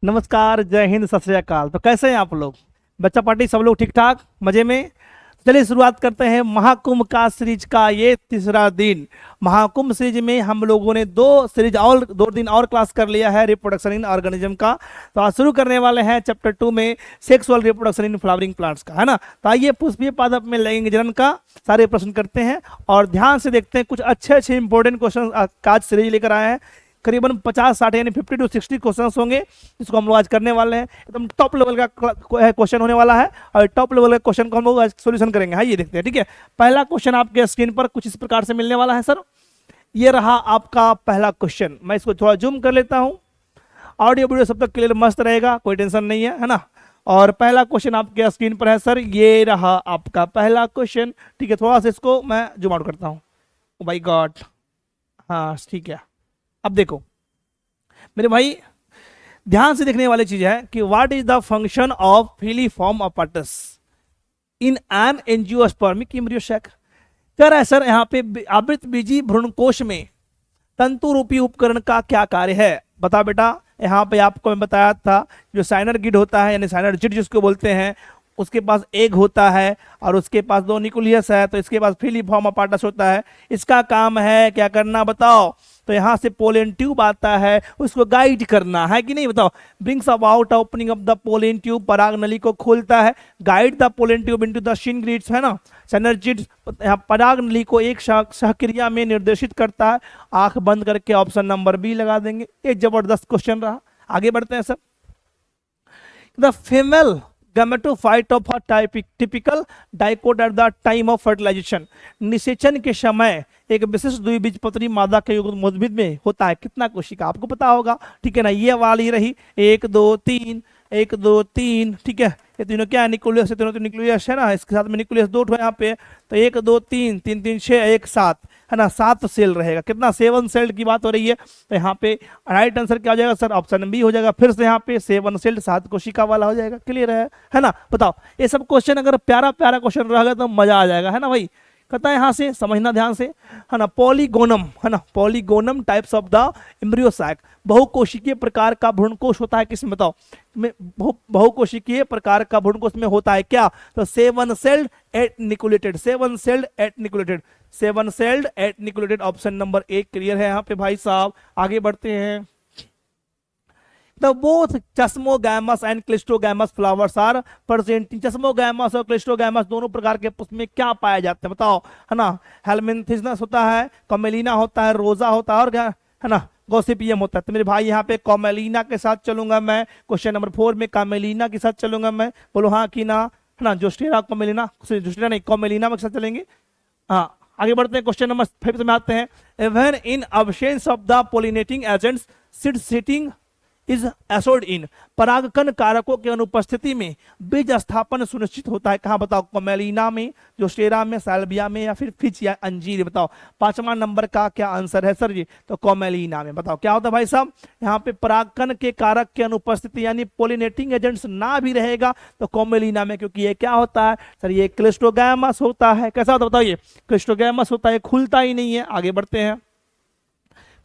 नमस्कार, जय हिंद, सत श्री अकाल। तो कैसे हैं आप लोग? बच्चा पार्टी सब लोग ठीक ठाक मजे में? चलिए शुरुआत करते हैं महाकुंभ का सीरीज का ये तीसरा दिन। महाकुंभ सीरीज में हम लोगों ने दो दिन और क्लास कर लिया है रिप्रोडक्शन इन ऑर्गेनिज्म का। तो आज शुरू करने वाले हैं चैप्टर 2 में sexual reproduction in flowering plants का, है ना। तो आइए पुष्पीय पादप में लैंगिक जनन का सारे प्रश्न करते हैं और ध्यान से देखते हैं। कुछ अच्छे अच्छे इंपॉर्टेंट क्वेश्चन आज सीरीज लेकर आए हैं। करीबन 50-60 यानी 50 to 60 क्वेश्चन होंगे, जिसको हम लोग आज करने वाले हैं। एकदम टॉप लेवल का क्वेश्चन होने वाला है और टॉप लेवल के क्वेश्चन को हम लोग आज सोल्यूशन करेंगे। हाँ, ये देखते हैं, ठीक है। पहला क्वेश्चन आपके स्क्रीन पर कुछ इस प्रकार से मिलने वाला है सर। ये रहा आपका पहला क्वेश्चन। मैं इसको थोड़ा जूम कर लेता हूँ। ऑडियो वीडियो सब तक क्लियर मस्त रहेगा, कोई टेंशन नहीं है ना। और पहला क्वेश्चन आपके स्क्रीन पर है सर। ये रहा आपका पहला क्वेश्चन, ठीक है। थोड़ा सा इसको मैं जूम आउट करता हूँ। ओ माय गॉड, हाँ ठीक है। अब देखो मेरे भाई, ध्यान से देखने वाली चीज है कि what is the function of filiform apparatus in an angiospermic embryo sac. कह रहा है सर यहाँ पे आवृत बीजी भ्रूणकोश में तंतु रूपी उपकरण का क्या कार्य है। बता बेटा, यहाँ पे आपको मैं बताया था, जो साइनर गिड होता है यानी साइनर जिड जिसको बोलते हैं, उसके पास एग होता है और उसके पास दो न्यूक्लियस है, तो इसके पास फिलीफॉर्म अपैरटस होता है। इसका काम है क्या करना बताओ? तो यहाँ से पोलन ट्यूब आता है, उसको गाइड करना है कि नहीं बताओ। Brings about opening of the pollen tube, पराग नली को खोलता है। Guide the pollen tube into the synergids, है ना। सिनर्जिड्स पराग नली को एक सहक्रिया में निर्देशित करता है। आंख बंद करके ऑप्शन नंबर बी लगा देंगे। एक जबरदस्त क्वेश्चन रहा। आगे बढ़ते हैं sir. The female gametophyte of a typical dicot at the time of fertilization, निषेचन के समय एक विशिष्ट द्विबीजपत्री मादा के युग्मोद्भिद में होता है कितना कोशिका, आपको पता होगा, ठीक है ना। ये वाली रही 1 2 3, 1 2 3, ठीक है। ये तीनों क्या है? न्यूक्लियस है, तीनों तो न्यूक्लियस है ना। इसके साथ में न्यूक्लियस 2 ठो यहाँ पे, तो 1 2 3, 3 3 6, 1 7, है ना। 7 सेल रहेगा। कितना? 7 सेल की बात हो रही है। तो यहाँ पे राइट आंसर क्या हो जाएगा सर? ऑप्शन बी हो जाएगा। फिर से यहाँ पे 7 सेल 7 कोशिका वाला हो जाएगा। क्लियर है ना। बताओ, ये सब क्वेश्चन अगर प्यारा प्यारा क्वेश्चन रहेगा तो मजा आ जाएगा, है ना भाई। कहता है यहाँ से समझना ध्यान से, है ना। पॉलीगोनम, है ना, polygonum types of the embryo sac, बहुकोशिकीय प्रकार का भ्रूणकोश होता है किसमें बताओ? में बहुकोशिकीय प्रकार का भ्रूणकोश में होता है क्या? तो 7 celled eight nucleated, 7 celled eight nucleated, 7 celled eight nucleated. Option number 1 clear है यहाँ पे भाई साहब। आगे बढ़ते हैं। The both chasmogamous and clistogamous flowers are presenting, chasmogamous और clistogamous दोनों प्रकार के पुष्प में क्या पाए जाते हैं बताओ, है ना। हेलमिंथिस होता है, कमेलिना होता है, रोजा होता है, और क्या है ना, गॉसिपियम होता है। तो मेरे भाई यहाँ पे कॉमेलिना के साथ चलूंगा मैं। क्वेश्चन नंबर 4 में कॉमेलिना के साथ चलूंगा मैं। बोलो हाँ कि ना, है ना। जोस्टेरा कॉमेलिना, जोस्टेरा नहीं, कॉमेलिना के साथ चलेंगे। हाँ, आगे बढ़ते हैं। क्वेश्चन नंबर 5 में आते हैं। When in absence of the pollinating agents seed setting is assured in, परागकण कारकों की अनुपस्थिति में बीज स्थापन सुनिश्चित होता है कहाँ बताओ? कॉमेलिना में, जोस्टेरा में, साल्विया में, या फिर फिच या अंजीर। बताओ 5वां नंबर का क्या आंसर है सर जी? तो कॉमेलिना में। बताओ क्या होता है भाई साहब? यहाँ पे परागकण के कारक की अनुपस्थिति यानी पोलिनेटिंग एजेंट्स ना भी रहेगा तो कॉमेलिना में, क्योंकि ये क्या होता है सर? ये क्लिस्टोगैमस होता है। कैसा होता है बताइए? क्लिस्टोगैमस होता है, खुलता ही नहीं है। आगे बढ़ते हैं।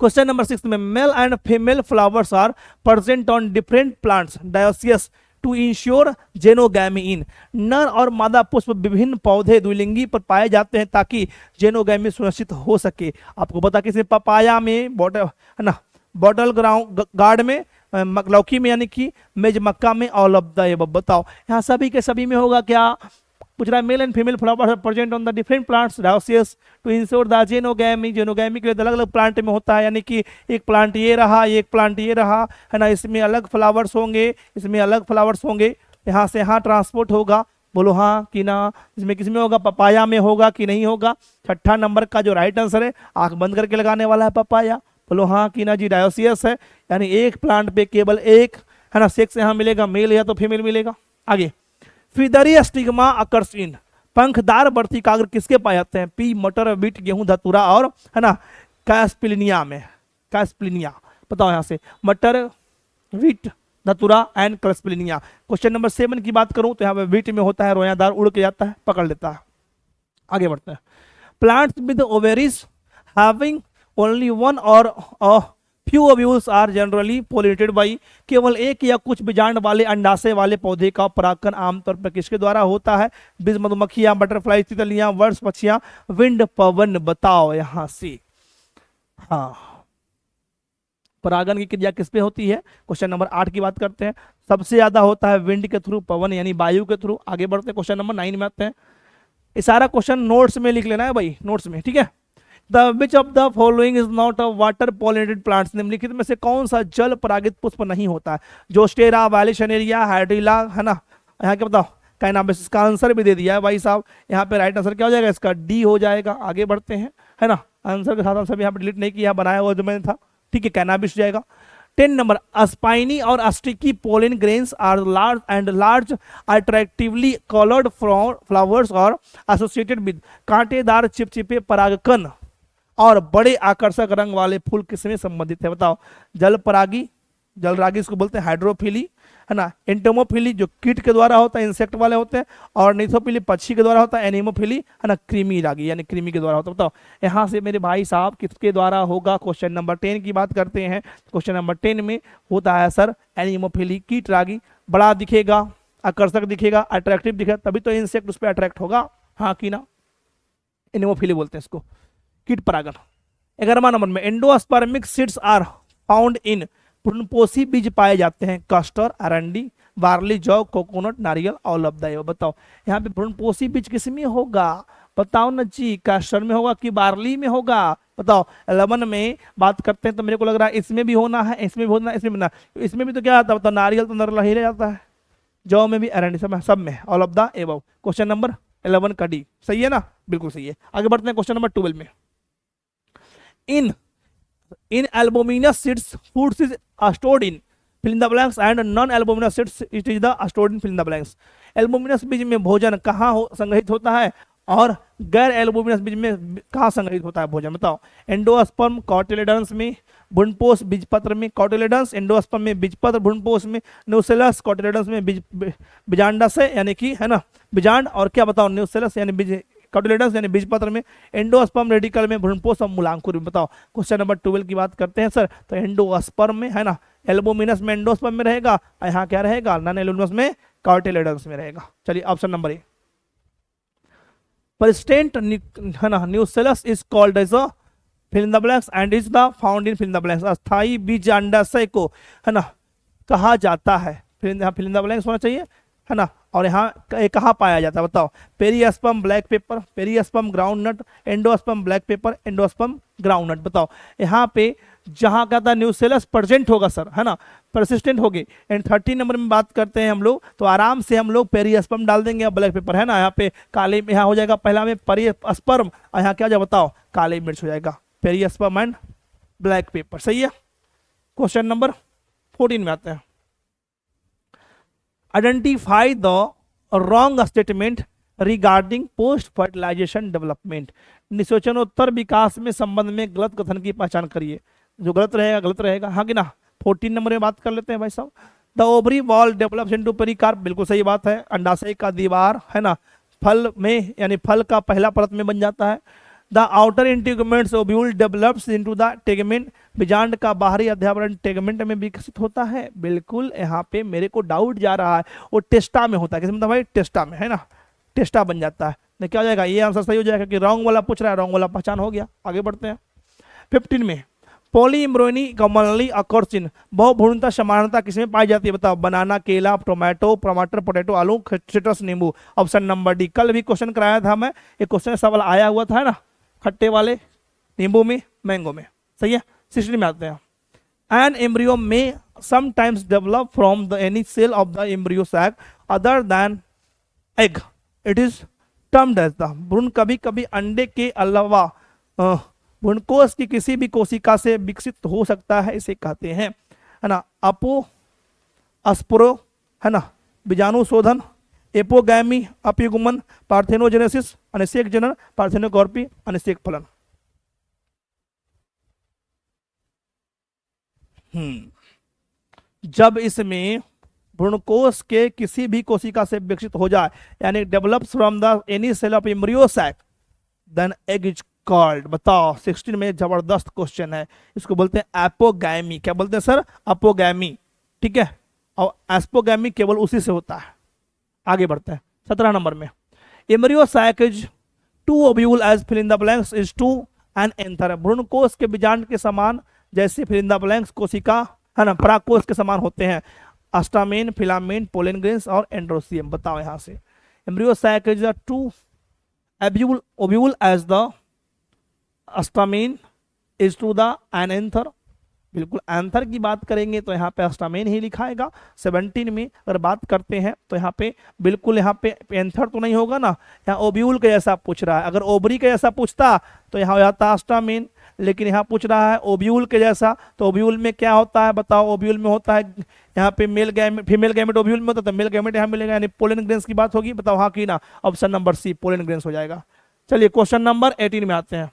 क्वेश्चन नंबर 6 में male and female flowers are present on different plants dioecious to ensure xenogamy in, नर और मादा पुष्प विभिन्न पौधे द्विलिंगी पर पाए जाते हैं ताकि जेनोगैमी सुनिश्चित हो सके। आपको पता किसी पपाया में, बॉटल, है ना, बॉटल ग्राउंड गार्ड में, लौकी में, यानी कि मेज मक्का में, ऑल ऑफ द एबव। बताओ यहाँ सभी के सभी में होगा क्या? पूछ रहा है male and female flowers present on the different plants dioecious to ensure the xenogamy, xenogamy के लिए अलग अलग प्लांट में होता है, यानी कि एक प्लांट ये रहा, एक प्लांट ये रहा, है ना। इसमें अलग फ्लावर्स होंगे, इसमें अलग फ्लावर्स होंगे, यहाँ से यहाँ ट्रांसपोर्ट होगा। बोलो हाँ कि ना। इसमें किसमें होगा? पपाया में होगा कि नहीं होगा? 6ठा नंबर का जो राइट आंसर है, आंख बंद करके लगाने वाला है, पपाया। बोलो हाँ कि ना जी, डायोसियस है, यानी एक प्लांट पे केवल एक, है ना, सेक्स यहाँ मिलेगा, मेल या तो फीमेल मिलेगा। आगे, फिदरी स्टिग्मा अकर्स इन, पंखदार वर्तिकाग्र किसके पाए जाते हैं? पी, मटर, बीट, गेहूं, धतूरा और, है ना, कैस्पिलिनिया में। कैस्पिलिनिया बताओ यहाँ से, मटर, वीट, धतूरा एंड कैस्पिलिनिया। क्वेश्चन नंबर 7 की बात करूं तो यहाँ पे वीट में होता है, रोयादार, उड़ के जाता है, पकड़ लेता है। आगे बढ़ते हैं। Plants with ovaries having only one और few ovules are generally pollinated by, केवल एक या कुछ बीजांड वाले अंडाशय वाले पौधे का परागण आमतौर पर किसके द्वारा होता है? बीज मधुमक्खियां, बटरफ्लाई, तितलियां, वर्ड्स पक्षियां, विंड पवन। बताओ यहां से। हाँ, परागण की क्रिया किस पे होती है? क्वेश्चन नंबर 8 की बात करते हैं। सबसे ज्यादा होता है विंड के थ्रू, पवन यानी वायु के थ्रू। आगे बढ़ते हैं, क्वेश्चन नंबर 9 में आते हैं। ये सारा क्वेश्चन नोट्स में लिख लेना है भाई, नोट्स में, ठीक है। The which of the following is not a water pollinated plants, निम्नलिखित में से कौन सा जल परागित पुष्प नहीं होता है? जोस्टेरा, वायलेशनेरिया, हाइड्रिला, है ना। यहाँ क्या बताओ? कैनाबिस। इसका आंसर भी दे दिया है भाई साहब। यहाँ पे राइट आंसर क्या हो जाएगा? इसका डी हो जाएगा। आगे बढ़ते हैं, है ना। आंसर के साथ आंसर भी यहाँ पे डिलीट नहीं किया, बनाया हुआ जो मैंने था, ठीक है। कैनाबिस हो जाएगा। 10 नंबर, स्पाइनी और sticky pollen grains are large attractively coloured flowers और एसोसिएटेड विद, कांटेदार चिपचिपे परागकण और बड़े आकर्षक रंग वाले फूल किसमें संबंधित है? बताओ। जल परागी, जलरागी इसको बोलते हैं, हाइड्रोफिली, है ना। एंटोमोफिली जो कीट के द्वारा होता है, इंसेक्ट वाले होते हैं, और निथोफिली पक्षी के द्वारा होता है, एनीमोफिली, है ना, कृमि रागी यानी कृमि के द्वारा होता है। बताओ यहाँ से मेरे भाई साहब किसके द्वारा होगा? क्वेश्चन नंबर 10 की बात करते हैं। क्वेश्चन नंबर 10 में होता है सर एनीमोफिली, कीट रागी। बड़ा दिखेगा, आकर्षक दिखेगा, अट्रैक्टिव दिखेगा, तभी तो इंसेक्ट उस पर अट्रैक्ट होगा, हाँ कि ना। एनीमोफिली बोलते हैं इसको, कीट परागण। 11वां नंबर में, endospermic seeds are found in, भ्रूणपोषी बीज पाए जाते हैं, कस्टर, अरंडी, बार्ली, जौ, कोकोनट, नारियल और लबदाई। बताओ यहाँ पे भ्रूणपोषी बीज किस में होगा? बताओ ना जी, कस्टर में होगा कि बार्ली में होगा? बताओ। 11 में बात करते हैं तो मेरे को लग रहा है इसमें भी होना है, इसमें भी होना है, इसमें भी ना। इसमें भी तो क्या आता है? बताओ, नारियल तो नर ही रह जाता है, जौ में भी, अरंडी सब में, all of the above. Question number 11 का डी सही है ना, बिल्कुल सही है। आगे बढ़ते हैं क्वेश्चन नंबर 12 में। In albuminous seeds, foods is stored in fill in the blanks and non-albuminous seeds it is the stored in fill in the blanks. Albuminous बीज में भोजन कहाँ संग्रहित होता है और गैर एल्बुमिनस बीज में कहाँ संग्रहित होता है भोजन? बताओ। एंडोस्पर्म कॉटिलेडन्स में, भ्रूणपोष बीजपत्र में, कॉटिलेडन्स एंडोस्पर्म में, बीजपत्र भ्रूणपोष में, न्यूसेलस कॉटिलेडन्स में, बीजांडाशय यानी कि, है ना, बीजांड, और क्या बताओ, न्यूसेलस यानी बीज, कॉटिलेडन्स यानी बीजपत्र में, एंडोस्पर्म रेडिकल में, भ्रूणपोष और मूलांकुर में। बताओ क्वेश्चन नंबर 12 की बात करते हैं सर, तो एंडोस्पर्म में, है ना, एल्बुमिनस में एंडोस्पर्म में रहेगा, यहाँ क्या रहेगा? नॉन एल्बुमिनस में कॉटिलेडन्स में रहेगा। चलिए ऑप्शन नंबर ए। परसिस्टेंट, है ना, nucellus is called as a fill in the blanks and is the found in fill in the blanks. अस्थायी बीज अंडाशय को, है ना, कहा जाता है, फिल इन द ब्लैंक्स होना चाहिए, है ना। और यहाँ कहाँ पाया जाता है? बताओ। Perisperm black pepper, perisperm ground nut, endosperm black pepper, endosperm ground nut. बताओ यहाँ पे जहाँ का था न्यूसेलस प्रेजेंट होगा सर, है ना, परसिस्टेंट होगी। एंड 13 नंबर में बात करते हैं हम लोग, तो आराम से हम लोग पेरिस्पर्म डाल देंगे, अब ब्लैक पेपर, है ना। यहाँ पे काले, यहाँ हो जाएगा पहला में पेरिस्पर्म, और यहाँ क्या हो जाए? बताओ, काले मिर्च हो जाएगा, पेरिस्पर्म एंड ब्लैक पेपर। सही है। क्वेश्चन नंबर 14 में आते हैं। Identify the wrong statement regarding post fertilisation development, निषेचनोत्तर विकास में संबंध में गलत कथन की पहचान करिए। जो गलत रहेगा गलत रहेगा, हाँ कि ना। 14 नंबर में बात कर लेते हैं भाई साहब। The ovary wall develops into pericarp, बिल्कुल सही बात है। अंडाशय का दीवार, है ना, फल में यानी फल का पहला परत में बन जाता है। The outer integuments ovule develops into the tegmen, बीजांड का बाहरी अध्यावरण टेगमेंट में विकसित होता है। बिल्कुल, यहाँ पे मेरे को डाउट जा रहा है, वो टेस्टा में होता है। किस मतलब भाई? टेस्टा में, है ना, टेस्टा बन जाता है। नहीं क्या हो जाएगा? ये आंसर सही हो जाएगा कि रॉन्ग वाला पूछ रहा है, रॉन्ग वाला पहचान हो गया। आगे बढ़ते हैं 15 में। पॉलीइम्ब्रोनी कॉमनली अकर्स इन, बहुभ्रूणता समानता किसमें पाई जाती है? बताओ। बनाना, केला, टोमेटो, टमाटर, पोटैटो, आलू, सिट्रस, नींबू। Option number D. कल भी क्वेश्चन कराया था मैं, एक क्वेश्चन सवाल आया हुआ था, है ना, खट्टे वाले, नींबू में, मैंगो में। सही है। 16 में आते हैं। एन एम्ब्रियो में sometimes develop from the any cell of the embryo sac other than egg, it is termed as the, भ्रूण कभी कभी अंडे के अलावा भ्रूणकोश की किसी भी कोशिका से विकसित हो सकता है, इसे कहते हैं, है ना, अपो अस्प्रो, है ना, बीजाणु शोधन, एपोगैमी, अपयुग्मन, पार्थेनोजेनेसिस, अनिषेक जनन, पार्थेनोकॉर्पी, अनिषेक फलन। जब इसमें भ्रूणकोश के किसी भी कोशिका से विकसित हो जाए, यानी develops from the any cell of embryo sac, then egg is called, बताओ 16 में जबरदस्त क्वेश्चन है, इसको बोलते हैं एपोगैमी। क्या बोलते हैं सर? अपोगैमी, ठीक है। और एस्पोगैमी केवल उसी से होता है। आगे बढ़ते हैं 17 नंबर में, embryo sac is to ovule as fill in the blanks is to an anther. भ्रूणकोष के बीजांड के समान जैसे फिल इन द ब्लैंक्स कोशिका है ना परागकोष के समान होते हैं, अस्टामेन, फिलामेंट, पोलन ग्रेन्स और एंड्रोसियम। बताओ यहाँ से embryo sac is to ovule as the stamen is to the an anther. बिल्कुल एंथर की बात करेंगे तो यहाँ पे अस्टामेन ही लिखाएगा। 17 में अगर बात करते हैं तो यहाँ पे बिल्कुल यहाँ पे एंथर तो नहीं होगा ना, यहाँ ओव्यूल के जैसा पूछ रहा है। अगर ओवरी के जैसा पूछता तो यहाँ हो जाता अस्टामेन, लेकिन यहाँ पूछ रहा है ओव्यूल के जैसा, तो ओव्यूल में क्या होता है बताओ? ओव्यूल में होता है यहाँ पे male gamete, female gamete ovule में होता है, तो मेल गैमेट यहाँ मिलेगा, यानी पोलन ग्रेन्स की बात होगी। बताओ हाँ कि ना? Option number C pollen grains हो जाएगा। चलिए क्वेश्चन नंबर 18 में आते हैं।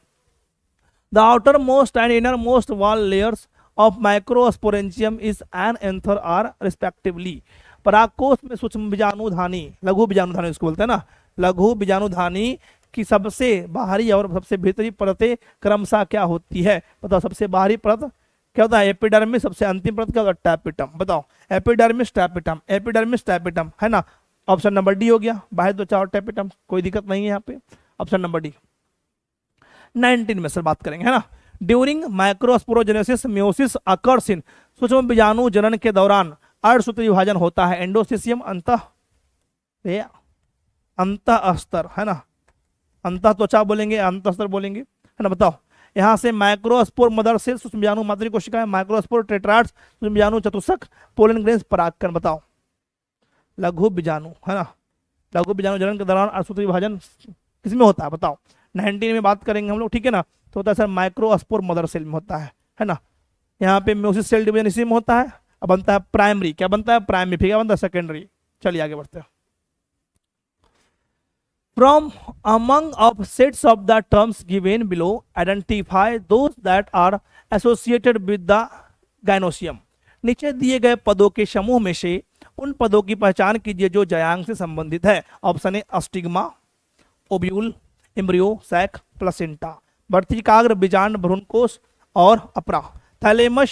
The outermost and innermost wall layers of microsporangium is an anther are respectively. परागकोश में सूक्ष्म बीजाणुधानी, लघु बीजाणुधानी उसको बोलते हैं ना, लघु बीजाणुधानी की सबसे बाहरी और सबसे भीतरी परतें क्रमशः क्या होती है? बताओ सबसे बाहरी परत क्या होता है? एपिडर्मिस। सबसे अंतिम परत क्या होता है? टैपिटम। बताओ एपिडर्मिस टैपिटम, एपिडर्मिस टैपिटम है ना। ऑप्शन नंबर डी हो गया, बाहर तो चार टैपिटम, कोई दिक्कत नहीं है यहाँ पे। Option number D. 19 में सर बात करेंगे है ना, during microsporogenesis meiosis occurs in. सूक्ष्म बीजाणु जनन के दौरान अर्धसूत्री विभाजन होता है। एंडोसिसियम अंतः अस्तर है ना, अंतः त्वचा बोलेंगे, अंतस्तर बोलेंगे है ना। बताओ यहाँ से माइक्रोस्पोर मदर सेल सूक्ष्म बीजाणु मातृ कोशिका, माइक्रोस्पोर टेट्राड्स सूक्ष्म बीजाणु चतुष्क, पोलन ग्रेन्स परागकण। बताओ लघु बीजाणु है ना, लघु बीजाणु जनन के दौरान अर्धसूत्री विभाजन किसमें होता है? बताओ 19 में बात करेंगे हम लोग, ठीक है ना। तो होता है सर माइक्रोस्पोर मदर सेल में होता है ना। यहाँ पे म्योसिस सेल डिवीजन इसी में होता है। अब बनता है प्राइमरी, क्या बनता है? प्राइमरी। फिर क्या बनता है? सेकेंडरी। चलिए आगे बढ़ते हैं। From among of sets of the terms given below identify those that are associated with the gynoecium. नीचे दिए गए पदों के समूह में से उन पदों की पहचान कीजिए जो जयांग से संबंधित है। Option A stigma, ovule, embryo sac, placenta. वर्तिकाग्र बीजांड भ्रूणकोष और अपरा। Thalamus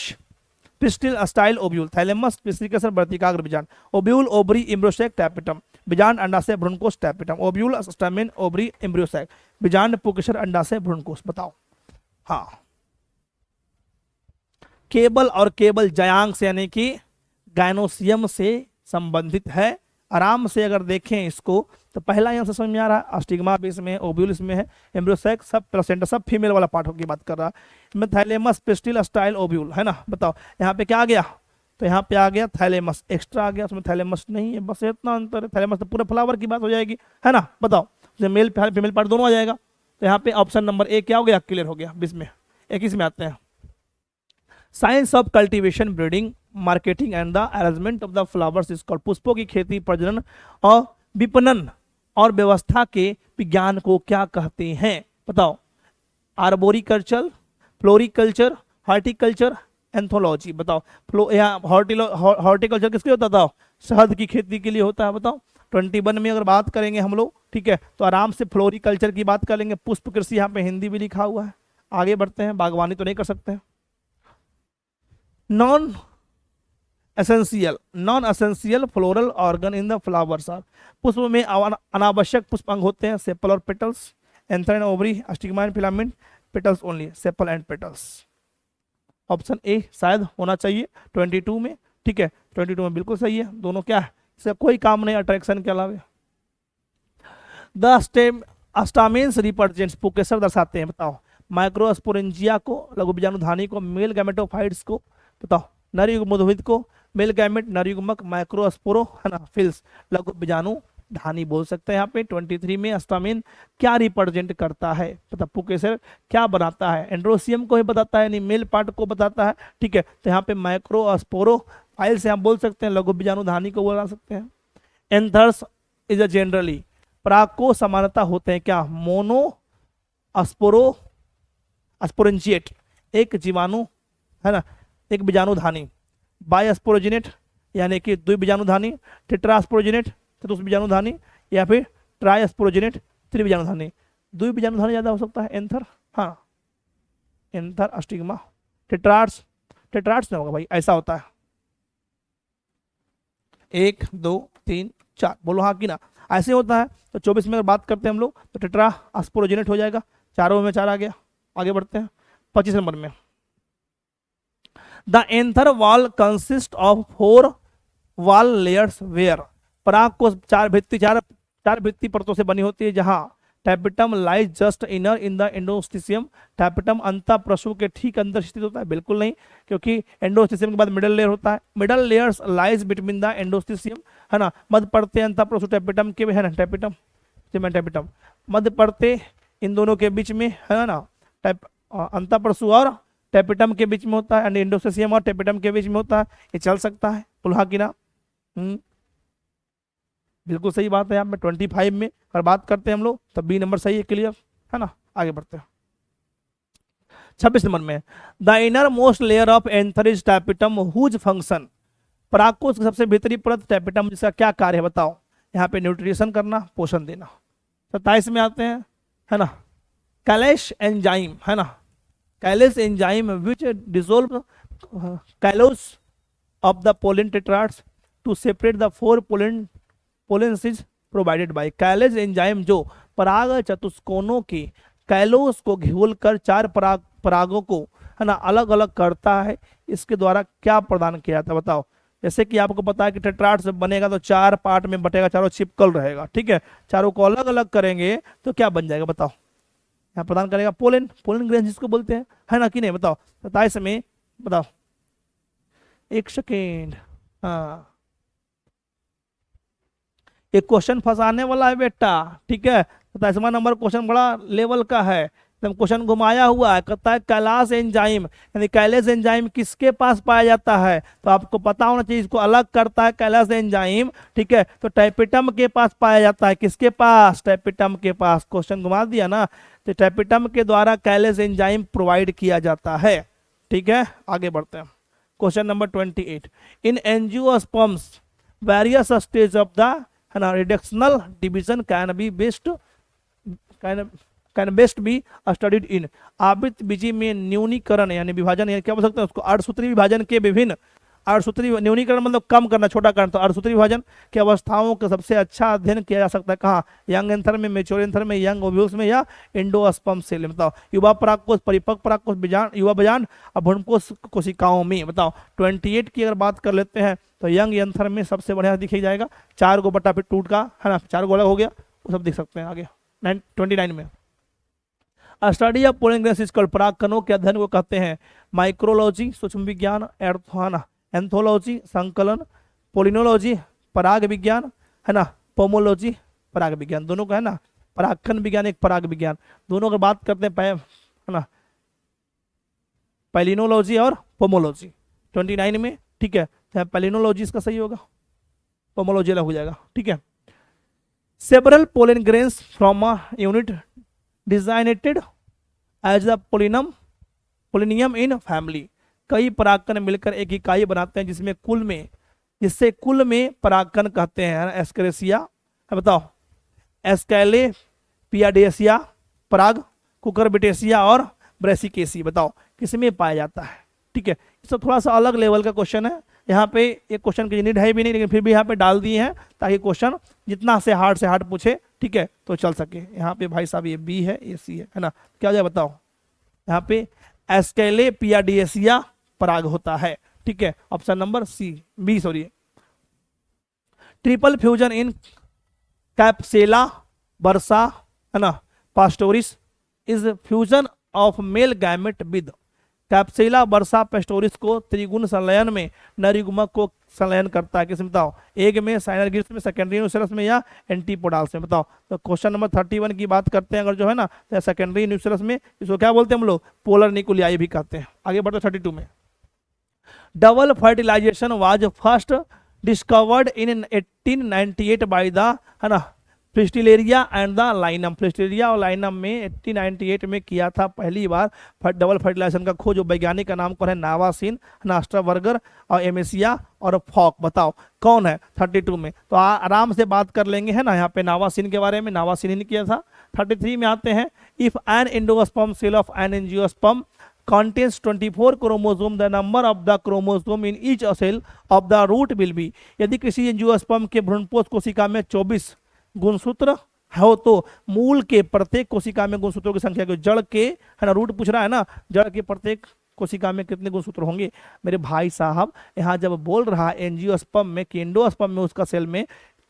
pistil style ovule, thalamus pistil वर्तिकाग्र बीजांड, ओव्यूल ओवरी एम्ब्रियोसैक टैपिटम, बीजांड अंडाशय भ्रूणकोष tapetum, ovule stamen ovary embryo sac, बीजांड पुकेसर अंडाशय भ्रूणकोष। बताओ हाँ, केबल और केबल जयांग से यानी कि गायनोसियम से संबंधित है। आराम से अगर देखें इसको तो पहला यहाँ से समझ में आ रहा है, अस्टिग्मा भी इसमें है, ओव्यूल इसमें है, एम्ब्रियोसैक सब, प्लेसेंटा सब फीमेल वाला पार्ट की बात कर रहा है। इसमें थैलेमस पिस्टिल स्टाइल ओव्यूल है ना। बताओ यहाँ पे क्या आ गया? तो यहाँ पे आ गया थैलेमस, एक्स्ट्रा आ गया, उसमें थैलेमस नहीं है, बस इतना अंतर है। थैलेमस तो पूरे फ्लावर की बात हो जाएगी है ना। बताओ उसमें मेल फीमेल पार्ट दोनों आ जाएगा। तो यहाँ पे ऑप्शन नंबर ए क्या हो गया? क्लियर हो गया। 20 में 21 में आते हैं। Science of cultivation, breeding, marketing and the arrangement of the flowers is called. पुष्पों की खेती, प्रजनन और विपणन और व्यवस्था के विज्ञान को क्या कहते हैं? बताओ आर्बोरिकल्चर, फ्लोरिकल्चर, हॉर्टिकल्चर, एंथोलॉजी। बताओ हॉर्टिकल्चर किसके होता था? शहद की खेती के लिए होता है। बताओ 21 में अगर बात करेंगे हम लोग, ठीक है, तो आराम से फ्लोरिकल्चर की बात कर लेंगे। पुष्प कृषि यहाँ पे हिंदी भी लिखा हुआ है। आगे बढ़ते हैं, बागवानी तो नहीं कर सकते हैं। Non essential floral organ in the flowers are. पुष्प में अनावश्यक पुष्प अंग होते हैं, सेपल और petals, anther and ovary, stigma and filament, petals only, sepal and petals. Option A शायद होना चाहिए 22 में, ठीक है 22 में बिल्कुल सही है। दोनों क्या है? इससे कोई काम नहीं अट्रैक्शन के अलावा। द स्टामेन्स रिप्रेजेंट्स, पुकेसर दर्शाते हैं। बताओ माइक्रोस्पोरेंजिया को, लघु बीजाणुधानी को, मेल गैमेटोफाइट्स को। बताओ नर युग्मोद्भिद को, मेल गैमेट, नर युग्मक, माइक्रोस्पोरो है ना, फिल्स, लघु बीजाणु धानी बोल सकते हैं। यहाँ पे 23 में स्टामेन क्या रिप्रेजेंट करता है? पता पुकेसर क्या बनाता है? एंड्रोसियम को ही बताता है, यानी मेल पार्ट को बताता है, ठीक है। तो यहाँ पे माइक्रोस्पोरो फाइल से हम बोल सकते हैं, लघु बीजाणु धानी को बोला सकते हैं। एंथर्स इज अ जनरली, पराग को समानता होते हैं क्या? मोनो अस्पोरेंजिएट, एक जीवाणु है ना, एक बीजाणुधानी, बायस्पोरोजिनेट यानी कि द्विबीजाणुधानी, टेट्रास्पोरोजिनेट चतुष्बीजाणुधानी, या फिर ट्राइस्पोरोजिनेट त्रिबीजाणुधानी। द्विबीजाणुधानी ज्यादा हो सकता है एंथर, हाँ, एंथर स्टिग्मा। टेट्रार्स, टेट्रार्स नहीं होगा भाई, ऐसा होता है 1 2 3 4, बोलो हाँ कि ना, ऐसे होता है। तो 24 में अगर बात करते हैं हम लोग तो टेट्रा अस्पोरोजिनेट हो जाएगा, चारों में 4 आ गया। आगे बढ़ते हैं 25 नंबर में। The anther wall consist of 4 wall layers where, पराग को चार भित्ति परतों से बनी होती है, जहां tapetum lies just inner in the endothecium, tapetum अंतः प्रसव के ठीक अंदर स्थित होता है, बिल्कुल नहीं, क्योंकि एंडोस्टिशियम के बाद मिडल लेयर होता है, middle layers lies between the endothecium, है ना, मध्य पड़ते अंतः प्रसव टैपिटम के, है ना, टैपिटम मध्य पड़ते इन दोनों के बीच में, है ना, अंतः प्रसव और टैपिटम के बीच में होता है, एंड एंडोस्टिशियम और टैपिटम के बीच में होता है। ये चल सकता है, बोलो हाँ कि ना। बिल्कुल सही बात है। यहाँ पे 25 में अगर बात करते हैं हम लोग तो बी नंबर सही है, क्लियर है ना। आगे बढ़ते हैं 26 नंबर में। The innermost layer of anther is tapetum whose function, परागकोश की सबसे भीतरी परत टैपिटम, जिसका क्या कार्य है बताओ। यहाँ पे न्यूट्रिशन करना, पोषण देना। 27 में आते हैं, है ना, कैलेश एंजाइम, है ना, callase enzyme which dissolve callose of the pollen tetrads to separate the 4 pollens is provided by, callase enzyme जो पराग चतुष्कोणों के कैलोस को घोलकर 4 परागों को, है ना, अलग अलग करता है, इसके द्वारा क्या प्रदान किया जाता है बताओ। जैसे कि आपको पता है कि टेट्राड से बनेगा तो 4 पार्ट में बटेगा, चारों चिपकल रहेगा, ठीक है, चारों को अलग अलग करेंगे तो क्या बन जाएगा बताओ। यहाँ प्रदान करेगा पोलन, पोलन ग्रेन जिसको बोलते हैं, है ना कि नहीं बताओ। 27 में बताओ, एक सेकेंड, हाँ एक क्वेश्चन फंसाने वाला है बेटा, ठीक है। 27वां नंबर क्वेश्चन बड़ा लेवल का है, एकदम क्वेश्चन घुमाया हुआ है। कहता है कैलास एंजाइम यानी कैलेस एंजाइम किसके पास पाया जाता है, तो आपको पता होना चाहिए, इसको अलग करता है कैलास एंजाइम, ठीक है। तो टैपिटम के पास पाया जाता है, किसके पास, टैपिटम के पास। क्वेश्चन घुमा दिया ना, तो टैपिटम के द्वारा कैलेस एंजाइम प्रोवाइड किया जाता है, ठीक है। आगे बढ़ते हैं question number 28। In angiosperms various stage of the, है ना, reductional division can best be studied in, आवृत बीजी में न्यूनीकरण यानी विभाजन, यानी क्या बोल सकते हैं उसको, अर्धसूत्री विभाजन के विभिन्न, अर्धसूत्री न्यूनीकरण मतलब कम करना, छोटा करना, तो अर्धसूत्री विभाजन की अवस्थाओं का सबसे अच्छा अध्ययन किया जा सकता है कहाँ, यंग एंथर में, मेच्योर एंथर में, यंग ओव्यूल्स में, या एंडोस्पर्म सेल में। बताओ युवा परागकोश, परिपक्व परागकोश, बीजांड, युवा बीजांड और भ्रूणकोश कोशिकाओं में। बताओ 28 की अगर बात कर लेते हैं तो यंग एंथर में सबसे बढ़िया दिख जाएगा, 4 गो बटा फिर टूट का, है ना, 4 गो अलग हो गया, वो सब देख सकते हैं। आगे 29 में स्टडी ऑफ पोलन ग्रेन्स कल, परागकणों के अध्ययन को कहते हैं माइक्रोलॉजी सूक्ष्म विज्ञान, एंथोलॉजी संकलन, पोलिनोलॉजी पराग विज्ञान, है ना, पोमोलॉजी पराग विज्ञान, दोनों का है ना, परागकण विज्ञान एक पराग विज्ञान, दोनों की बात करते हैं, है ना, पैलिनोलॉजी और पोमोलॉजी 29 में, ठीक है। तो पैलिनोलॉजी इसका सही होगा, पोमोलॉजी अलग हो जाएगा, ठीक है। Several pollen grains from a unit designated as the pollinium in family, कई परागकण मिलकर एक इकाई बनाते हैं जिससे कुल में परागकण कहते हैं, एस्केरेसिया, बताओ एस्केलेपियाडेसिया पराग, कुकरबिटेसिया और ब्रेसिकेसी, बताओ किसमें पाया जाता है, ठीक है। इससे थोड़ा सा अलग लेवल का क्वेश्चन है, यहाँ पे एक क्वेश्चन की नीड है भी नहीं, लेकिन फिर भी यहाँ पे डाल दिए हैं ताकि क्वेश्चन जितना से हार्ड पूछे, ठीक है, तो चल सके। यहाँ पे भाई साहब ये बी है, ये सी है ना, क्या हो जाए बताओ। यहाँ पे एस्केलेपियाडेसिया पराग होता है, ठीक है, option number B sorry. Triple fusion in Capsella bursa, है ना, pastoris is fusion of male gamete with, Capsella bursa pastoris को त्रिगुण संलयन में नरयुग्मक को संलयन करता है, किसमें बताओ, एक में साइनरगिड्स में, सेकेंडरी न्यूसेलस में, या एंटीपोडाल्स में। बताओ तो क्वेश्चन नंबर 31 की बात करते हैं अगर जो है ना, तो सेकेंडरी न्यूसेलस में, इसको क्या बोलते हैं हम लोग, पोलर निकुलियाई भी कहते हैं। आगे बढ़ते 32 में। Double fertilisation was first discovered in 1898 by the, है ना, Fritillaria and the Linum, Fritillaria और लाइनम में 1898 में किया था पहली बार डबल फर्टिलाइजेशन का खोज। वैज्ञानिक का नाम कौन है, नावासिन, नास्ट्रावर्गर और एमेसिया और फॉक, बताओ कौन है 32 में। तो आराम से बात कर लेंगे, है ना, यहाँ पे नावासिन के बारे में, नावासिन ने किया था। 33 में आते हैं, if an endosperm cell of an angiosperm contains 24 chromosome, the number of the chromosome in each cell of the root will be. यदि किसी एंजियोस्पर्म के भ्रूणपोष कोशिका में 24 गुणसूत्र हो तो मूल के प्रत्येक कोशिका में गुणसूत्रों की संख्या को, जड़ के है ना, रूट पूछ रहा है ना, जड़ के प्रत्येक कोशिका में कितने गुणसूत्र होंगे। मेरे भाई साहब यहाँ जब बोल रहा है एंजियोस्पर्म में कि एंडोस्पर्म में उसका सेल में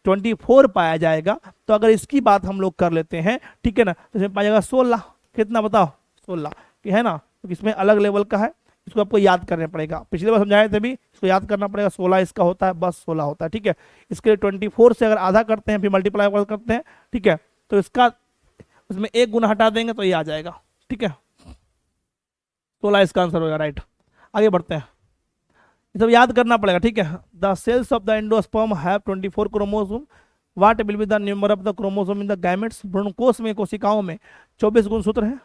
24 पाया जाएगा, तो अगर इसकी बात हम लोग कर लेते हैं, ठीक है ना, तो इसमें पाया जाएगा 16। कितना बताओ, 16 कि है ना, तो इसमें अलग लेवल का है, इसको आपको याद करना पड़ेगा। पिछले बार समझाए थे भी, इसको याद करना पड़ेगा। 16 इसका होता है, बस 16 होता है, ठीक है। इसके लिए 24 से अगर आधा करते हैं फिर मल्टीप्लाई करते हैं, ठीक है, तो इसका उसमें एक गुना हटा देंगे तो ये आ जाएगा, ठीक है। 16 इसका आंसर होगा, राइट। आगे बढ़ते हैं, ये सब याद करना पड़ेगा, ठीक है। The cells of the endosperm have 24 chromosome, what will be the number of the chromosome in the gametes. भ्रूणकोष में, कोशिकाओं में 24 गुणसूत्र हैं,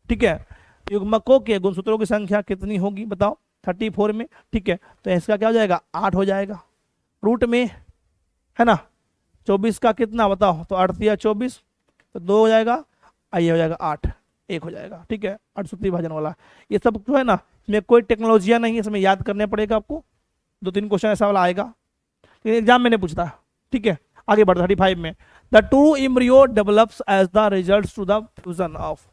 ठीक है। युग्मकों के गुणसूत्रों की संख्या कितनी होगी बताओ, 34 में, ठीक है। तो इसका क्या हो जाएगा, 8 हो जाएगा। रूट में है ना 24 का कितना बताओ, तो 8 या 24, तो 2 हो जाएगा, ये हो जाएगा 8, 1 हो जाएगा, ठीक है। 8 सूत्री भाजन वाला, ये सब जो है ना, इसमें कोई टेक्नोलॉजिया नहीं है, इसमें याद करने पड़ेगा आपको। 2-3 क्वेश्चन ऐसा वाला आएगा, लेकिन एग्जाम में नहीं पूछता है, ठीक है। आगे बढ़ 35 में, the true embryo develops as the result to the fusion of.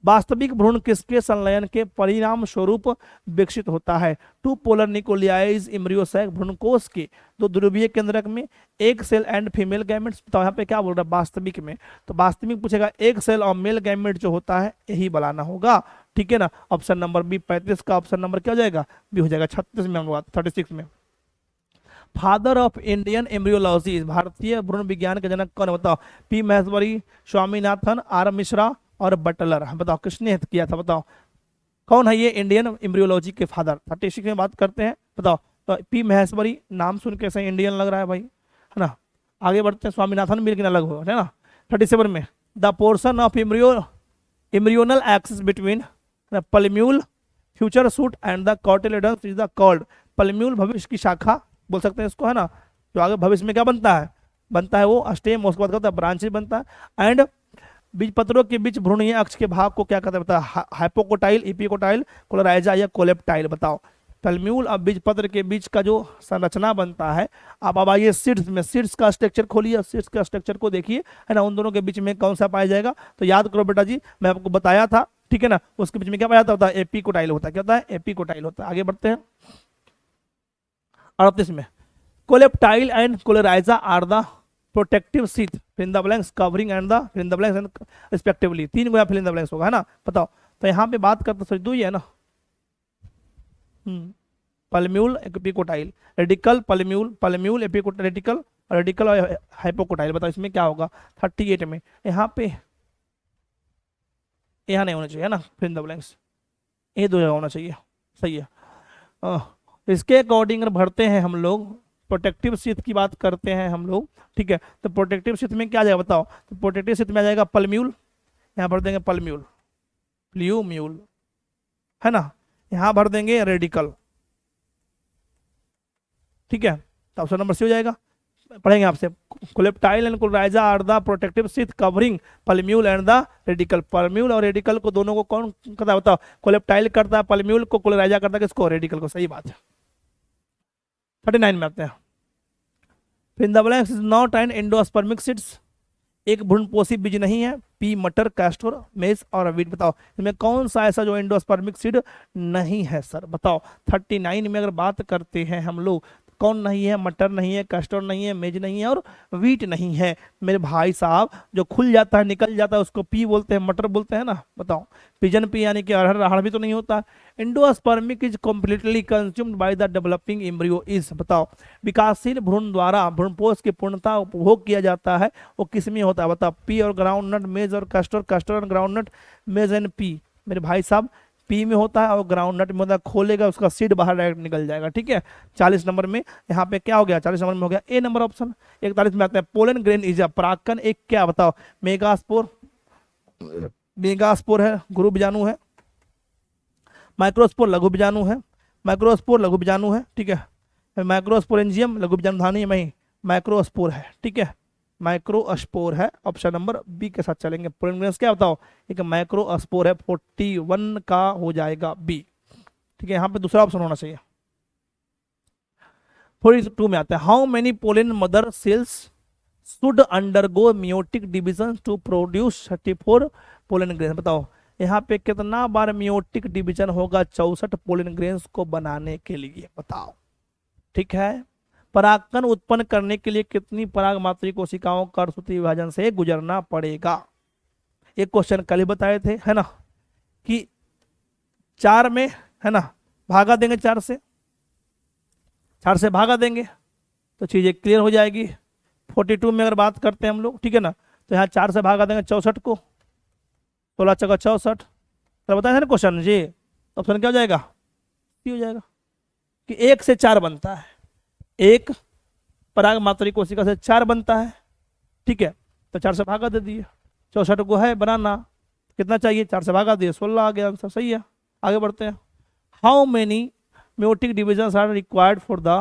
वास्तविक भ्रूण किसके संलयन के परिणाम स्वरूप विकसित होता है। टू पोलर निकोलियाइज एम्ब्रियो सैक, भ्रूणकोष के 2 ध्रुवीय केंद्रक में एक सेल एंड फीमेल गैमेट्स। तो यहाँ पे क्या बोल रहा है, वास्तविक में, तो वास्तविक पूछेगा एक सेल और मेल गैमेट जो होता है यही बनाना होगा, ठीक है ना। ऑप्शन नंबर बी 35 का ऑप्शन नंबर क्या हो जाएगा, बी हो जाएगा। 36 में हम लोग 36 में, फादर ऑफ इंडियन एम्ब्रियोलॉजी, भारतीय भ्रूण विज्ञान के जनक कौन बताओ। पी महेश्वरी, स्वामीनाथन, आर मिश्रा और बटलर। बताओ किसने किया था, बताओ कौन है ये इंडियन एम्ब्रियोलॉजी के फादर। 36 में बात करते हैं, बताओ। तो पी महेश्वरी, नाम सुन के सही इंडियन लग रहा है भाई, है ना। आगे बढ़ते हैं, स्वामीनाथन भी लेकिन अलग हो, है ना। 37 में, the portion of embryonal axis between plumule future shoot and the cotyledons is the called. Plumule भविष्य की शाखा बोल सकते हैं इसको, है ना, जो आगे भविष्य में क्या बनता है वो स्टेम, उसके बाद क्या होता है, ब्रांचेज बनता है। एंड बीज पत्रों के बीच भ्रूणीय अक्ष के भाग को क्या कहते हैं, बताओ। हाइपोकोटाइल, इपिकोटाइल, कोलोराइजा या कोलेप्टाइल। बताओ पल्म्यूल और बीज पत्र के बीच का जो संरचना बनता है। अब आइए सीड्स में, सीड्स का स्ट्रक्चर खोलिए, सीड्स का स्ट्रक्चर को देखिए, है ना, उन दोनों के बीच में कौन सा पाया जाएगा। तो याद करो बेटा जी, मैं आपको बताया था, ठीक है ना, उसके बीच में क्या पाया जाता है, एपिकोटाइल होता है। क्या होता है, एपिकोटाइल होता है। आगे बढ़ते हैं 38 में, coleoptile and coleorhiza are the protective sheath, fill in the blanks, covering and the fill in the blanks and respectively. 3 गुना फिल इन द ब्लैंक्स होगा, है ना। बताओ, तो यहाँ पे बात करते सर 2 ही है ना, पल्म्यूल एपिकोटाइल, रेडिकल पल्म्यूल एपिकोटाइल, रेडिकल और हाइपोकोटाइल। बताओ इसमें क्या होगा। 38 में यहाँ पे, यहाँ नहीं होना चाहिए, है ना, फिल इन द ब्लैंक्स, ये 2 जगह होना चाहिए, सही है। इसके अकॉर्डिंग भरते हैं हम लोग, प्रोटेक्टिव शीथ की बात करते हैं हम लोग, ठीक है। तो प्रोटेक्टिव शीथ में क्या आ जाएगा बताओ, तो प्रोटेक्टिव शीथ में आ जाएगा पल्म्यूल, यहाँ भर देंगे पल्म्यूल, प्ल्यूम्यूल, है ना। यहाँ भर देंगे रेडिकल, ठीक है। तो ऑप्शन नंबर सी हो जाएगा। पढ़ेंगे आपसे, coleoptile and coleorhiza are the protective sheath covering plumule and the radicle. Plumule और रेडिकल को दोनों को कौन करता है बताओ, कोलेप्टाइल करता है पल्म्यूल को, कोलोराइजा करता है किसको, रेडिकल को। सही बात है। 39 में आते हैं, fill in the blanks is not an endospermic seeds, एक भ्रूणपोषी बीज नहीं है। पी मटर, कैस्टर, मेज और वीट। बताओ इसमें कौन सा ऐसा जो एंडोस्पर्मिक सीड नहीं है सर, बताओ। 39 में अगर बात करते हैं हम लोग, कौन नहीं है, मटर नहीं है, कैस्टर नहीं है, मेज नहीं है और वीट नहीं है। मेरे भाई साहब, जो खुल जाता है, निकल जाता है, उसको पी बोलते हैं, मटर बोलते हैं ना। बताओ, पिजन पी यानी कि अरहर भी तो नहीं होता। Endospermic is completely consumed by the developing embryo is. बताओ, विकासशील भ्रूण द्वारा भ्रूणपोष की पूर्णता उपभोग किया जाता है, वो किस में होता है बताओ। पी और ग्राउंड नट, मेज और कैस्टर और ग्राउंड नट, मेज एंड पी। मेरे भाई साहब, पी में होता है और ग्राउंड नट में होता है, खोलेगा उसका सीड बाहर डायरेक्ट निकल जाएगा, ठीक है। 40 नंबर में यहाँ पे क्या हो गया, 40 नंबर में हो गया ए नंबर ऑप्शन। 41 में आते हैं, पोलन ग्रेन इज अ परागकण एक क्या बताओ, मेगास्पोर, मेगास्पोर है, गुरु बीजाणु है। माइक्रोस्पोर लघु बीजाणु है, माइक्रोस्पोर लघु बीजाणु है, ठीक है। माइक्रोस्पोरेंजियम लघु बीजाणुधानी में ही माइक्रोस्पोर है, ठीक है। माइक्रोस्पोर है, ऑप्शन नंबर बी के साथ चलेंगे। पोलन ग्रेन्स क्या बताओ, एक माइक्रोस्पोर है, 41 का हो जाएगा बी। ठीक है, यहाँ पे दूसरा ऑप्शन होना चाहिए। 42 में आता है, how many pollen mother cells should undergo meiotic division to produce 34 pollen grains. बताओ यहाँ पे कितना बार मियोटिक डिवीजन होगा 64 पोलन ग्रेन्स को बनाने के लिए, बताओ। ठीक है, परागकण उत्पन्न करने के लिए कितनी पराग मात्री कोशिकाओं का अर्धसूत्री विभाजन से गुजरना पड़ेगा। एक क्वेश्चन कल ही बताए थे, है ना, कि 4 में, है ना, भागा देंगे 4 से भागा देंगे तो चीजें क्लियर हो जाएगी। 42 में अगर बात करते हैं हम लोग, ठीक है ना, तो यहाँ 4 से भागा देंगे 64 को, 16 चौका 64, तो बताया था ना क्वेश्चन जी, ऑप्शन क्या हो जाएगा, सी हो जाएगा, कि 1 से 4 बनता है, एक पराग मात्री कोशिका से 4 बनता है। ठीक है, तो 4 से भागा दे दिए, 64 को है बनाना, कितना चाहिए, 4 से भागा दिए, 16 आ गया आंसर। सही है, आगे बढ़ते हैं। How many meiotic divisions are required for the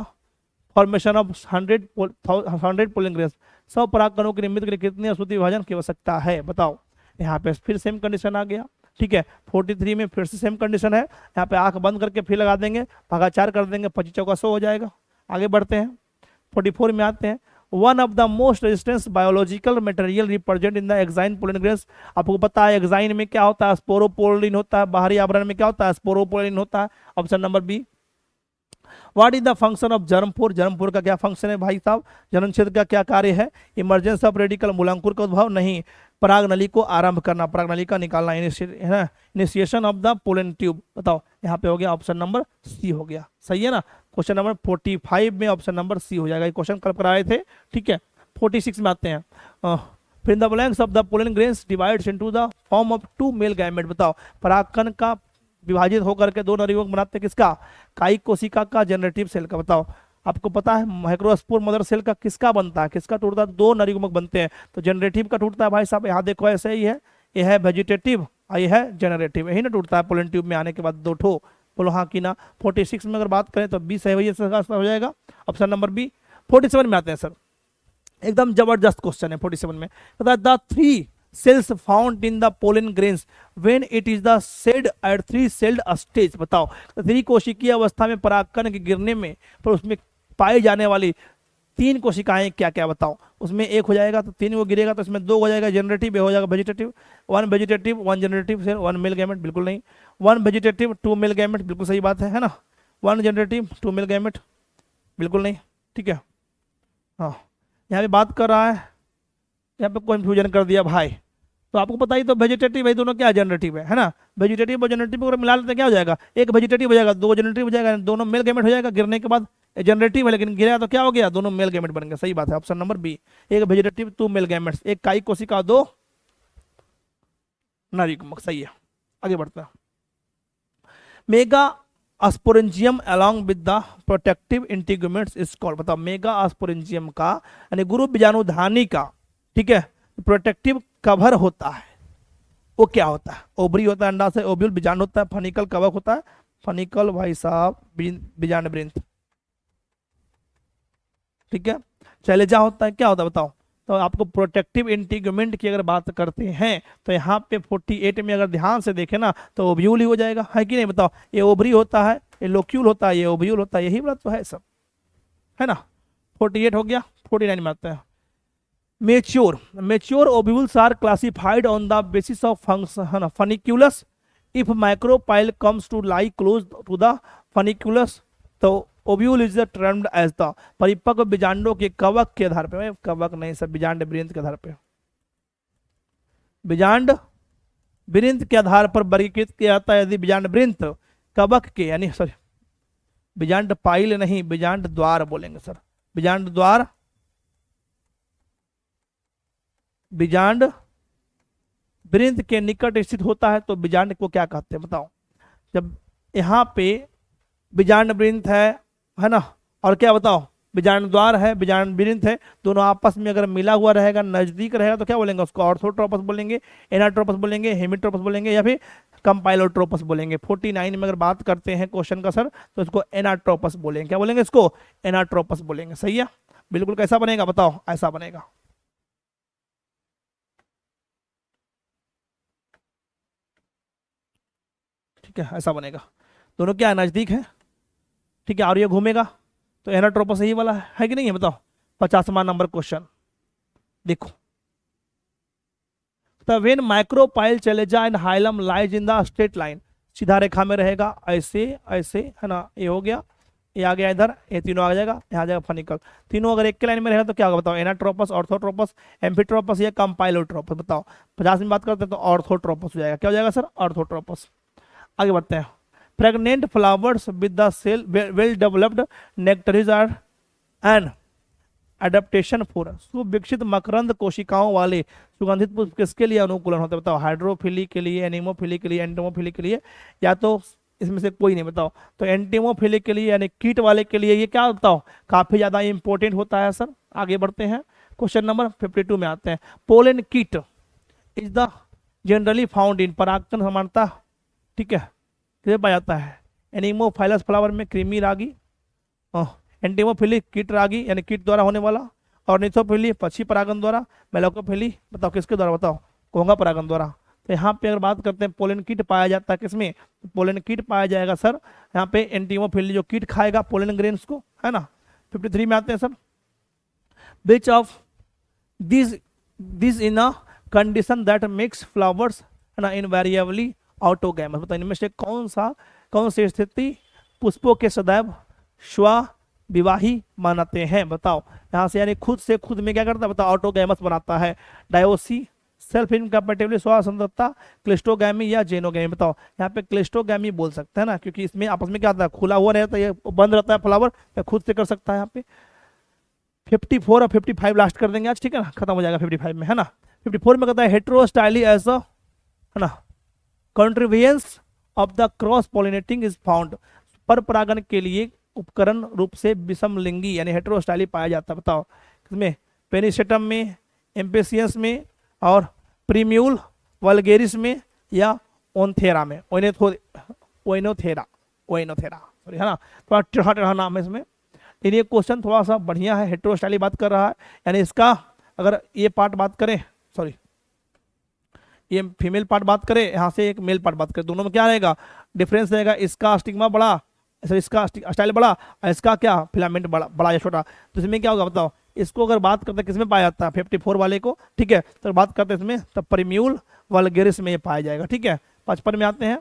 formation of 100 pollen grains। 100 परागकणों की निर्मित के लिए कितने अर्धसूत्री विभाजन की आवश्यकता है, बताओ। यहाँ पे फिर सेम कंडीशन आ गया। ठीक है, 43 में फिर से सेम कंडीशन है, यहाँ पे आंख बंद करके फिर लगा देंगे, भागा 4 कर देंगे, 25 चौका 100 हो जाएगा। आगे बढ़ते हैं, 44 में आते हैं, one of the most resistance biological material represent in the exine pollen grains. आपको पता है एक्साइन में क्या होता है, स्पोरोपोलिन होता है, बाहरी आवरण में क्या होता है, स्पोरोपोलिन होता है, option number B. What is the function of germ pore, germ pore का क्या फंक्शन है भाई साहब, जन्म क्षेत्र का क्या कार्य है, इमरजेंस ऑफ रेडिकल, मूलांकुर का उद्भव नहीं, पराग नली को आरंभ करना, पराग नली का निकालना, है ना, initiation of the pollen tube. बताओ यहाँ पे हो गया ऑप्शन नंबर सी हो गया। सही है ना, क्वेश्चन नंबर 45 में ऑप्शन नंबर सी हो जाएगा। ये क्वेश्चन कल कराए थे। ठीक है, 46 में आते हैं, फिर the blanks of the pollen grains divides into the form of 2 male gamete. बताओ परागकण का विभाजित होकर के 2 नर युग्मक बनाते हैं, किसका, कायिक कोशिका का, जनरेटिव सेल का। बताओ आपको पता है माइक्रोस्पोर मदर सेल का किसका बनता है, किसका टूटता है, 2 नर युग्मक बनते हैं, तो जनरेटिव का टूटता है भाई साहब। यहाँ देखो ऐसे ही है, ये है वेजिटेटिव और ये है जनरेटिव, यही ना टूटता है पोलन ट्यूब में आने के बाद 2 ठो। बोलो हाँ कि ना। 46 में अगर बात करें तो बी सही हो जाएगा, ऑप्शन नंबर बी। 47 में आते हैं सर, एकदम जबरदस्त क्वेश्चन है 47 में, the 3 cells found in the pollen grains when it is the shed at 3 celled stage। बताओ 3 कोशिकीय अवस्था में परागकण के गिरने में पर उसमें पाई जाने वाली 3 कोशिकाएं क्या क्या, बताओ। उसमें 1 हो जाएगा तो 3 वो गिरेगा, तो इसमें 2 हो जाएगा जनरेटिव, हो जाएगा वेजिटेटिव। 1 वेजिटेटिव 1 जनरेटिव से 1 मेल गैमेट, बिल्कुल नहीं। 1 वेजिटेटिव 2 मेल गैमेट, बिल्कुल सही बात है ना। 1 जनरेटिव 2 मेल गैमेट, बिल्कुल नहीं। ठीक है, हाँ यहाँ पे बात कर रहा है, यहाँ पे कंफ्यूजन कर दिया भाई। तो आपको पता ही तो वेजिटेटिव है, दोनों क्या जनरेटिव है ना। वेजिटेटिव और जनरेटिव अगर मिला लेते क्या हो जाएगा, 1 वेजिटेटिव हो जाएगा, 2 जनरेटिव हो जाएगा, दोनों मेल गैमेट हो जाएगा। गिरने के बाद जनरेटिव है लेकिन गिरा तो क्या हो गया, दोनों मेल गैमेट बन गए। सही बात है, option number B. 1 vegetative 2 male gametes, 1 कायिक कोशिका 2 नर युग्मक। सही है, आगे बढ़ता है। Megasporangium along with the protective integuments is called. बताओ मेगा अस्पोरेंजियम का यानी गुरु बीजाणुधानी का, ठीक है, प्रोटेक्टिव कवर होता है, वो क्या होता है, ओवरी होता है, अंडा से ओव्यूल, बीजांड होता है, फनिकल कवक होता है, फनिकल भाई साहब बीजांड वृंत। ठीक है, शैलजा होता है, क्या होता है बताओ। तो आपको प्रोटेक्टिव इंटीग्यूमेंट की अगर बात करते हैं तो यहाँ पे 48 में अगर ध्यान से देखें ना तो ओव्यूल ही हो जाएगा, है कि नहीं। बताओ ये ओवरी होता है, ये लोक्यूल होता है, ये ओव्यूल होता है, यही बात तो है सब, है ना। 48 हो गया। 49 में आता है, mature ovules are classified on the basis of function funiculus. If micropyle comes to lie close to the funiculus तो ovule is termed as the. परिपक्व बीजांडों के कवक के आधार पे, कवक नहीं सब, बीजांड वृंत के आधार पे, बीजांड वृंत के आधार पर वर्गीकृत किया जाता है। यदि बीजांड वृंत कवक के यानी सॉरी बीजांड पाइल नहीं, बीजांड द्वार बोलेंगे सर, बीजांड द्वार, बीजांड वृंत के निकट स्थित होता है तो बीजांड को क्या कहते हैं बताओ। जब यहाँ पे बीजांड वृंत है ना, और क्या बताओ बीजांड द्वार है, बीजांड वृंत है, दोनों आपस में अगर मिला हुआ रहेगा, नजदीक रहेगा तो क्या बोलेंगे उसको, ऑर्थोट्रोपस बोलेंगे, एनाट्रोपस बोलेंगे, हेमिट्रोपस बोलेंगे या फिर कंपाइलोट्रोपस बोलेंगे। 49 में अगर बात करते हैं क्वेश्चन का सर तो इसको एनाट्रोपस बोलेंगे, क्या बोलेंगे इसको, एनाट्रोपस बोलेंगे। सही है, बिल्कुल कैसा बनेगा बताओ, ऐसा बनेगा। ठीक है, ऐसा बनेगा। दोनों क्या नज़दीक है, ठीक है, और ये घूमेगा तो एनाट्रोपस यही वाला है कि नहीं है, बताओ। 50वां नंबर क्वेश्चन देखो, the when micropyle चलेजा and hilum lies in the straight line, सीधा रेखा में रहेगा, ऐसे ऐसे है ना, ये हो गया, ये आ गया इधर, ये तीनों आ जाएगा, यहाँ आ जाएगा फनिकल। तीनों अगर एक के लाइन में रहेगा तो क्या होगा बताओ, एनाट्रोपस, ऑर्थोट्रोपस, एम्फिट्रोपस या कंपाइलोट्रोपस। बताओ 50 में बात करते हैं तो ऑर्थोट्रोपस हो जाएगा। क्या हो जाएगा सर, ऑर्थोट्रोपस। आगे बढ़ते हैं। Fragrant flowers with the cell well developed nectaries are and adaptation for, सुविकसित मकरंद कोशिकाओं वाले सुगंधित पुष्प किसके लिए अनुकूलन होता है बताओ, हाइड्रोफिली के लिए, एनीमोफिली के लिए, एंटोमोफिली के लिए, या तो इसमें से कोई नहीं। बताओ तो एंटीमोफिली के लिए यानी कीट वाले के लिए ये क्या बताओ, काफी ज्यादा इंपॉर्टेंट होता है सर। आगे बढ़ते हैं, क्वेश्चन नंबर 52 में आते हैं। पोलन कीट is the generally found in, परागकण समानता ठीक है किसे पाया जाता है, एनीमोफाइलस फ्लावर में कृमि रागी, एंटीमोफिली कीट रागी यानी कीट द्वारा होने वाला, और निथोफिली पक्षी परागन द्वारा, मेलाकोफिली बताओ किसके द्वारा, बताओ घोंघा परागन द्वारा। तो यहाँ पे अगर बात करते हैं पोलन कीट पाया जाता है किसमें, तो पोलन कीट पाया जाएगा सर यहाँ पे एंटीमोफिली, जो कीट खाएगा पोलन ग्रेन्स को, है ना। 53 में आते हैं sir. Which of this in a condition that makes flowers है ना इनवेरिएबली ऑटोगैमस, बताओ इनमें से कौन सी स्थिति पुष्पों के सदैव विवाही मानते हैं। बताओ यहाँ से यानी खुद से खुद में क्या करता है बताओ, ऑटोगैमस बनाता है। डायोसी, सेल्फ इनकम्पेटिबिलिटी, स्वासंतता, क्लिस्टोगैमी या जेनोगैमी। बताओ यहाँ पे क्लिस्टोगैमी बोल सकते हैं ना, क्योंकि इसमें आपस में क्या होता है, खुला हुआ रहता है, ये बंद रहता है फ्लावर, या खुद से कर सकता है। यहाँ पे 54 और 55 लास्ट कर देंगे आज, ठीक है ना, खत्म हो जाएगा 55 में, है ना। 54 में कहता है हेट्रोस्टाइली एज अ है ना contrivance of the cross pollinating is found, पर परागन के लिए उपकरण रूप से विषम लिंगी यानी हेट्रोस्टाइली पाया जाता है। बताओ किसमें, पेनिसेटम में, एम्पेसियंस में, और प्रीम्यूल वल्गेरिस में, या ओनथेरा में, ओइनोथेरा सॉरी, है ना, थोड़ा टेढ़ा नाम है इसमें। लेकिन ये क्वेश्चन थोड़ा सा बढ़िया है, हेट्रोस्टाइली बात कर रहा है, यानी इसका अगर ये पार्ट बात करें, सॉरी ये फीमेल पार्ट बात करें, यहाँ से एक मेल पार्ट बात करें, दोनों में क्या रहेगा डिफरेंस रहेगा, इसका स्टिग्मा बड़ा, इसका स्टाइल बड़ा, इसका क्या फिलामेंट बड़ा या छोटा। तो इसमें क्या होगा बताओ, इसको अगर बात करते हैं किसमें पाया जाता है 54 वाले को, ठीक है, तो बात करते हैं इसमें तो प्रीम्यूल वल्गेरिस में ये पाया जाएगा, ठीक है। 55 में आते हैं।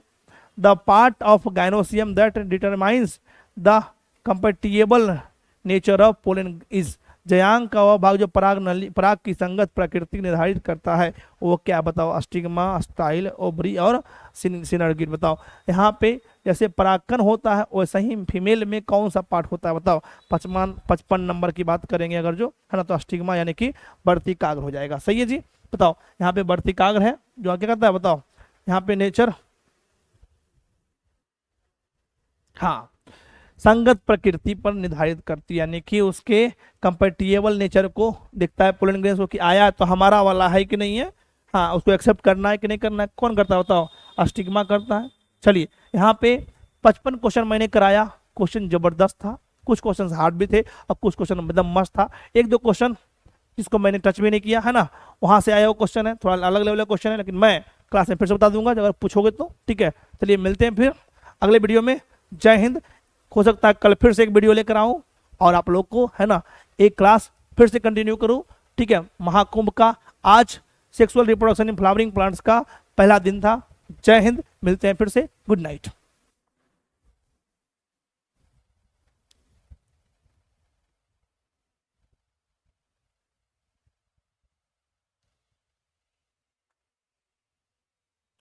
The part of gynoecium that determines the compatible nature of pollen is, जयांग का वह भाग जो पराग की संगत प्रकृति निर्धारित करता है वो क्या बताओ, स्टिग्मा, स्टाइल, ओवरी और सिनर्गिड। बताओ यहाँ पे जैसे परागकण होता है वैसे ही फीमेल में कौन सा पार्ट होता है बताओ। 55 नंबर की बात करेंगे अगर जो है ना, तो स्टिग्मा यानी कि बढ़ती काग्र हो जाएगा। सही है जी। बताओ यहाँ पे बढ़ती काग्र है जो आगे करता है, बताओ यहाँ पे नेचर, हाँ संगत प्रकृति पर निर्धारित करती है, यानी कि उसके कंपेटिबल नेचर को दिखता है पोलन ग्रेन्स को कि आया तो हमारा वाला है कि नहीं है, हाँ उसको एक्सेप्ट करना है कि नहीं करना है, कौन करता है बताओ, स्टिग्मा करता है। चलिए यहाँ पे 55 क्वेश्चन मैंने कराया, क्वेश्चन जबरदस्त था, कुछ क्वेश्चन हार्ड भी थे और कुछ क्वेश्चन एकदम मस्त था। एक दो क्वेश्चन जिसको मैंने टच भी नहीं किया है ना, वहाँ से आया वो क्वेश्चन है, थोड़ा अलग लेवल का क्वेश्चन है, लेकिन मैं क्लास में फिर से बता दूंगा अगर पूछोगे तो, ठीक है। चलिए मिलते हैं फिर अगले वीडियो में। जय हिंद। हो सकता है कल फिर से एक वीडियो लेकर आऊँ और आप लोग को है ना एक क्लास फिर से कंटिन्यू करूँ, ठीक है। महाकुंभ का आज sexual reproduction in flowering plants का पहला दिन था। जय हिंद, मिलते हैं फिर से, गुड नाइट।